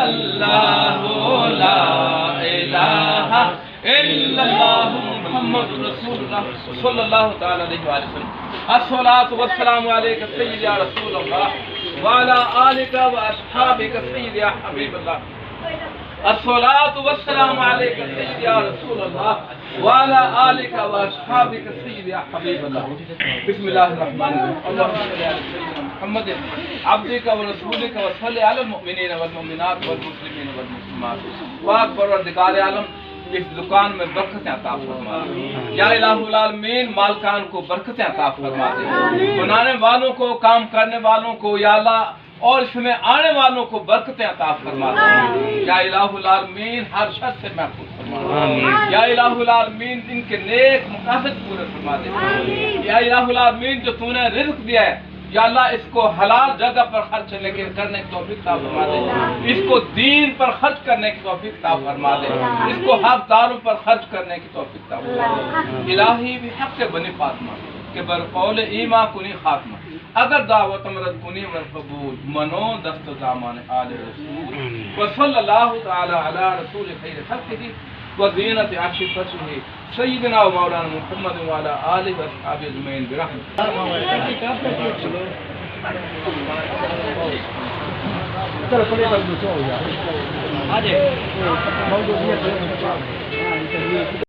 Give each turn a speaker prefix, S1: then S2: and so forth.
S1: illallah la ilaha illallah Muhammadur Rasulullah sallallahu ta'ala alayhi wa sallam. As-salatu was-salamu alayka sayyidi ya Rasulullah wa ala alika wa ashabika sayyidi ya Habiballah. الصلاة والسلام عليك سيدي يا رسول الله وعلى آلك وأصحابك سيدي يا حبيب الله. بسم الله الرحمن الرحيم. اللهم صل على سيدنا محمد عبدك ورسولك وصل على المؤمنين والمؤمنات والمسلمين والمسلمات. پاک پروردگار عالم اس دکان میں برکتیں عطا فرما دے یا الہ العالمین، مالکان کو برکتیں عطا فرما دے، بنانے والوں کو، کام کرنے والوں کو یا اللہ، اور اس میں آنے والوں کو برکتیں عطا فرما دے یا الہ العالمین، ہر شر سے محفوظ فرما دے یا الہ العالمین، ان کے نیک مقاصد پورے فرما دے یا الہ العالمین، جو تو نے رزق دیا ہے یا اللہ اس کو حلال جگہ پر خرچ کرنے کی توفیق عطا فرما دے، اس کو دین پر خرچ کرنے کی توفیق عطا فرما دے، اس کو حقداروں پر خرچ کرنے کی توفیق عطا فرما دے الہی بحق بنی فاطمہ کہ برقول ایما کنی خاتمہ، اگر دعوت مرد کنی والقبول منو دست زامان آل رسول وصلی اللہ تعالی علی رسول خیر خلقہ وزینت عرش فتحہ سیدنا و مولانا محمد وعلی آلہ واصحابہ اجمعین برحمتہ.